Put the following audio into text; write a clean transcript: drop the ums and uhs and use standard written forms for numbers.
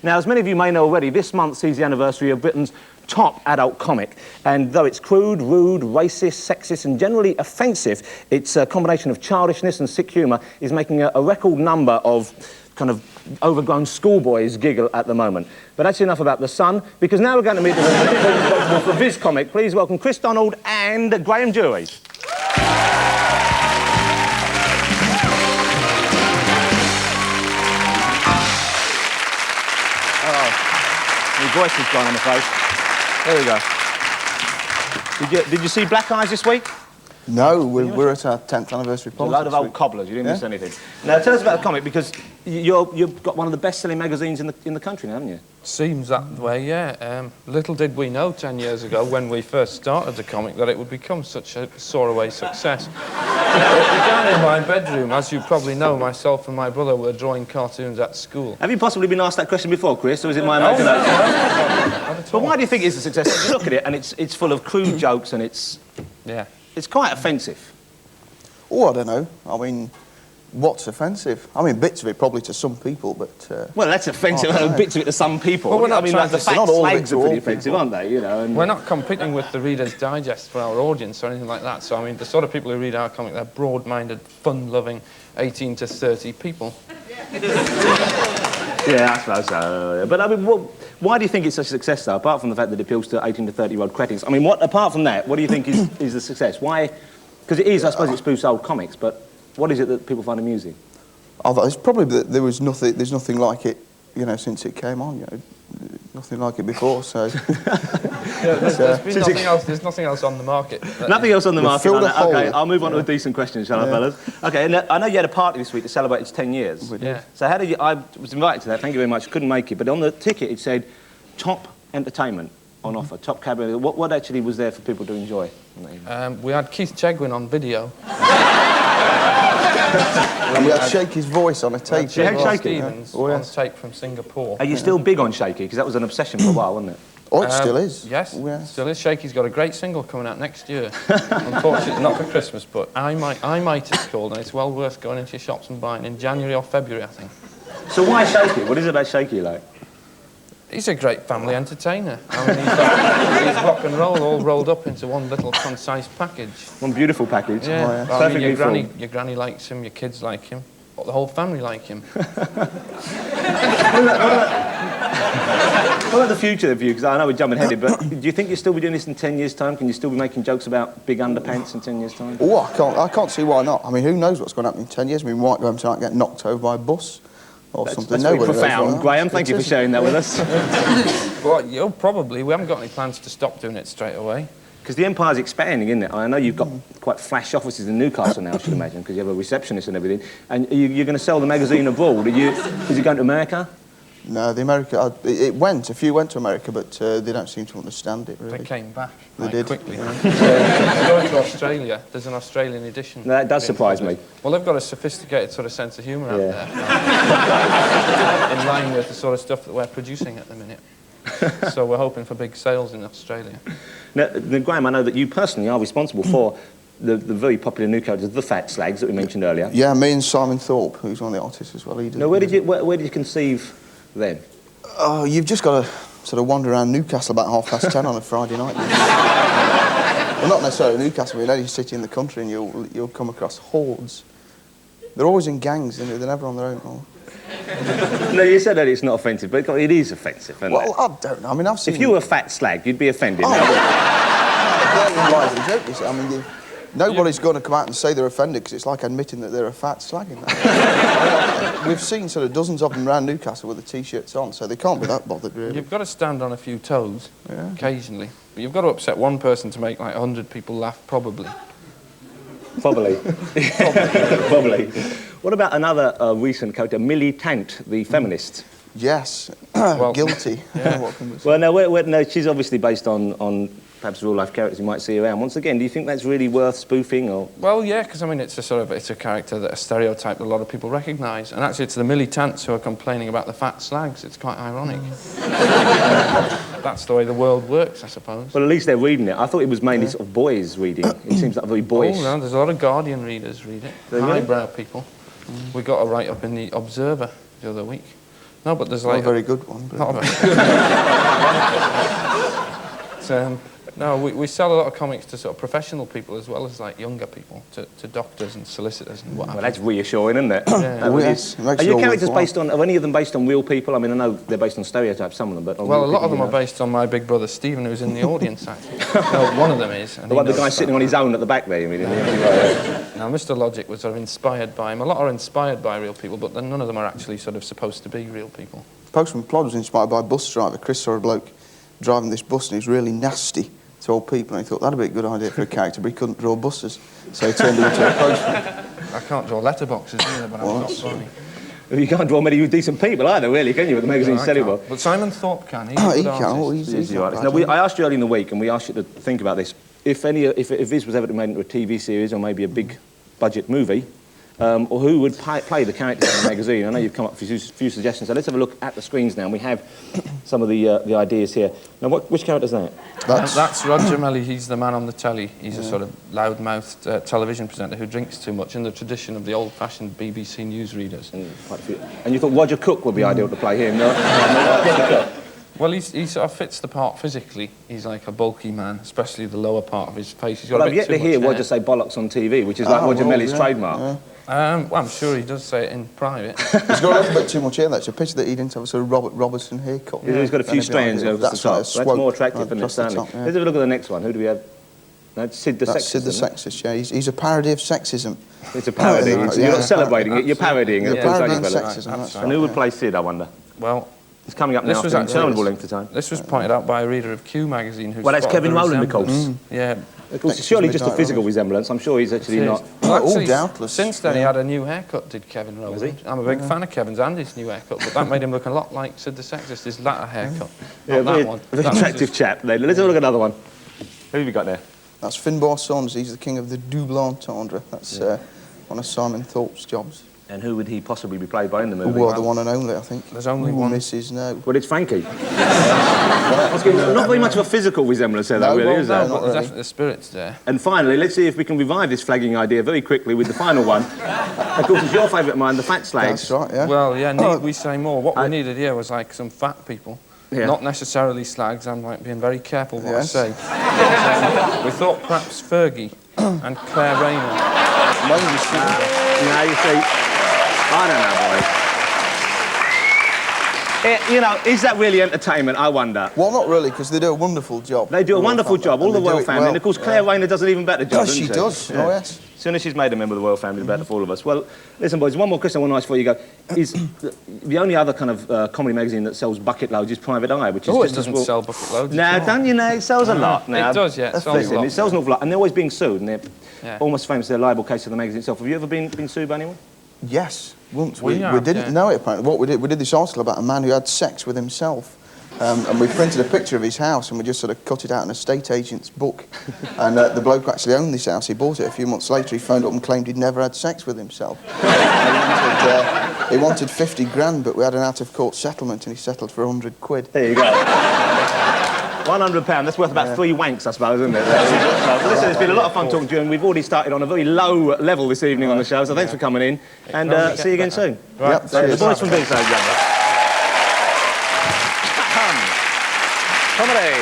Now, as many of you may know already, this month sees the anniversary of Britain's top adult comic, and though it's crude, rude, racist, sexist and generally offensive, its a combination of childishness and sick humour is making a record number of kind of overgrown schoolboys giggle at the moment. But that's enough about the Sun, because now we're going to meet the people responsible for this comic. Please welcome Chris Donald and Graham Dury. My voice is gone, I'm afraid. There we go. Did you see Black Eyes this week? No, we're at our 10th anniversary party. A load of old cobblers, you didn't miss anything. Now, tell us about the comic, because you've got one of the best-selling magazines in the country now, haven't you? Seems that way, yeah. Little did we know 10 years ago, when we first started the comic, that it would become such a soaraway success. It began in my bedroom. As you probably know, myself and my brother were drawing cartoons at school. Have you possibly been asked that question before, Chris, or is it my imagination? No. But why do you think it's a success? You look at it, and it's full of crude jokes, and it's quite offensive. Oh, I don't know. I mean, what's offensive? I mean, bits of it probably to some people, but... well, that's offensive. Bits of it to some people. Well, we're not like the fat slags are pretty offensive, aren't they? You know. And, we're not competing with the Reader's Digest for our audience or anything like that. So, I mean, the sort of people who read our comic, they're broad-minded, fun-loving, 18 to 30 people. Yeah, I suppose so. But, I mean, why do you think it's such a success, though, apart from the fact that it appeals to 18 to 30-year-old cretins? I mean, apart from that, what do you think is the success? Why? Because it is, I suppose, it spoofs old comics, but what is it that people find amusing? It's probably that there's nothing like it, you know, since it came on, you know. Nothing like it before, so... there's nothing else on the market. Nothing else on the market. Okay, I'll move on to a decent question, shall I, fellas? Okay, and I know you had a party this week to celebrate its 10 years. Yeah. So how did you... I was invited to that, thank you very much, couldn't make it, but on the ticket it said top entertainment on offer, top cabaret. What actually was there for people to enjoy? We had Keith Chegwin on video. And we had Shaky's voice on a tape. Stevens on tape from Singapore. Are you still big on Shaky? Because that was an obsession for a while, wasn't it? Oh, it still is. Yes, still is. Shaky's got a great single coming out next year. Unfortunately, not for Christmas, but I Might it's called, and it's well worth going into your shops and buying in January or February, I think. So why Shaky? What is it about Shaky like? He's a great family entertainer. I mean, he's rock and roll all rolled up into one little concise package. One beautiful package. Yeah. I mean, your granny likes him, your kids like him, the whole family like him. What about the future of you? Because I know we're jumping ahead, but do you think you'll still be doing this in 10 years' time? Can you still be making jokes about big underpants in 10 years' time? Oh, I can't see why not. I mean, who knows what's going to happen in 10 years? I mean, we might go home tonight and get knocked over by a bus. Or something. That's very profound, Graham. Thank you for sharing that with us. Well, probably. We haven't got any plans to stop doing it straight away. Because the empire's expanding, isn't it? I know you've got quite flash offices in Newcastle now, I should imagine, because you have a receptionist and everything. And you're going to sell the magazine abroad. Is it going to America? No, a few went to America, but they don't seem to understand it, really. They came back quickly. Yeah. Going to Australia, there's an Australian edition. No, that does surprise me. Well, they've got a sophisticated sort of sense of humour out there. In line with the sort of stuff that we're producing at the minute. So we're hoping for big sales in Australia. Now, Graham, I know that you personally are responsible for the very popular new characters, the Fat Slags, that we mentioned earlier. Yeah, me and Simon Thorpe, who's one of the artists as well. Now, where did you conceive them? Oh, you've just got to sort of wander around Newcastle about 10:30 on a Friday night. Well, not necessarily Newcastle, but in any city in the country, and you'll come across hordes. They're always in gangs, they're never on their own. No, you said that it's not offensive, but it is offensive, isn't it? Well, I don't know. I mean, I've seen... If you were a fat slag, you'd be offended. Oh, therein lies the joke, you see. I mean, nobody's going to come out and say they're offended because it's like admitting that they're a fat slag in that. We've seen sort of dozens of them around Newcastle with the T-shirts on, so they can't be that bothered, really. You've got to stand on a few toes, occasionally. But you've got to upset one person to make, like, 100 people laugh, probably. Probably. Probably. What about another recent character, Millie Tant, the feminist? Yes. Well, guilty. Yeah. Well, no, she's obviously based on perhaps real-life characters you might see around. Once again, do you think that's really worth spoofing, or...? Well, yeah, because, I mean, it's a character a stereotype that a lot of people recognise. And actually, it's the militants who are complaining about the fat slags. It's quite ironic. That's the way the world works, I suppose. Well, at least they're reading it. I thought it was mainly sort of boys reading. It seems like very boyish. Oh, no, there's a lot of Guardian readers read it. Highbrow people. We got a write-up in the Observer the other week. No, but there's Not like... a very good one. But... Not a very good no, we sell a lot of comics to sort of professional people as well as like younger people, to doctors and solicitors and what have you. Well, that's reassuring, isn't it? Yeah. Oh, yes. Are your characters based on, are any of them based on real people? I mean, I know they're based on stereotypes, some of them, but... Well, a lot of them are based on my big brother Stephen, who's in the audience, actually. No, one of them is. And the guy sitting on his own at the back there, you mean? Now, Mr. Logic was sort of inspired by him. A lot are inspired by real people, but then none of them are actually sort of supposed to be real people. Postman Plod was inspired by a bus driver. Chris saw a bloke driving this bus and he was really nasty to old people, and he thought that'd be a good idea for a character, but he couldn't draw buses, so he turned him into a postman. I can't draw letterboxes either, but I'm not funny. You can't draw many decent people either, really, can you? With the magazine selling well. But Simon Thorpe can. He's Oh, a he good can. artist. Oh, he's Now, I asked you earlier in the week, and we asked you to think about this. If this was ever made into a TV series or maybe a big budget movie, or who would play the characters in the magazine? I know you've come up with a few suggestions, so let's have a look at the screens now. And we have some of the ideas here. Now, which character is that? That's Roger Melly. He's the man on the telly. He's a sort of loud-mouthed television presenter who drinks too much in the tradition of the old-fashioned BBC newsreaders. And you thought Roger Cook would be ideal to play him, no? Well, he sort of fits the part physically. He's like a bulky man, especially the lower part of his face. He's got Well, a I've bit yet too to hear much Roger say bollocks on TV, which is like Roger Melly's trademark. Yeah. Well, I'm sure he does say it in private. He's got a little bit too much hair, though. It's a pity that he didn't have a sort of Robert Robertson haircut. Yeah. He's got a few strands over the top. That's more attractive than it, certainly. Let's have a look at the next one. Who do we have? No, Sid the Sexist. Sid the Sexist, yeah. He's a parody of sexism. It's a parody. You're not celebrating it, you're parodying it. You're parodying sexism, that's right. And who would play Sid, I wonder? Well, it's coming up now after interminable length of time. This was pointed out by a reader of Q magazine who... Well, that's Kevin Rowland, of course. Yeah. Of course, it's surely just a physical resemblance. I'm sure he's actually not... Well, actually, doubtless. Since then, he had a new haircut, did Kevin Rowland. I'm a big fan of Kevin's and his new haircut, but that made him look a lot like Sid the Sexist, his latter haircut. Yeah, not that one. Very attractive chap. Let's have a look at another one. Who have you got there? That's Finbar Saunders. He's the king of the double entendre. That's one of Simon Thorpe's jobs. And who would he possibly be played by in the movie? Well, the one and only, I think. There's only one. Mrs. No. Well, it's Frankie. Not very much of a physical resemblance there, though, really, is there? But there's definitely the spirit's there. And finally, let's see if we can revive this flagging idea very quickly with the final one. Of course, it's your favourite of mine, the fat slags. That's right, yeah. Well, yeah, need we say more? What we needed here was like some fat people. Yeah. Not necessarily slags, I'm like being very careful what Yes. I say. But, we thought perhaps Fergie and Claire Rayner. You see, I don't know, boys. Is that really entertainment, I wonder? Well, not really, because they do a wonderful job. They do a wonderful job, all the Royal family. And, of course, Claire Rayner does an even better job, Yes, she does. Yeah. Oh, yes. As soon as she's made a member of the Royal family, the better for all of us. Well, listen, boys, one more question I want to ask before you go. Is the only other kind of comedy magazine that sells bucket loads is Private Eye, which is Oh, it just doesn't sell bucket loads. No, don't you know? It sells a lot now. It does, yeah. It sells a lot. It sells an awful lot. And they're always being sued, and they're Yeah. almost famous for their libel case of the magazine itself. Have you ever been sued by anyone? Yes, once. We We have, didn't know it, apparently. What we did this article about a man who had sex with himself. And we printed a picture of his house and we just sort of cut it out in a estate agent's book. And the bloke who actually owned this house, he bought it a few months later. He phoned up and claimed he'd never had sex with himself. He wanted 50 grand, but we had an out-of-court settlement and he settled for 100 quid. There you go. £100, that's worth about 3 wanks, I suppose, isn't it? Listen, it's been a lot of fun talking to you, and we've already started on a very low level this evening on the show, so thanks for coming in, and see you again soon. Right, The boys from Deinterlacer. Comedy.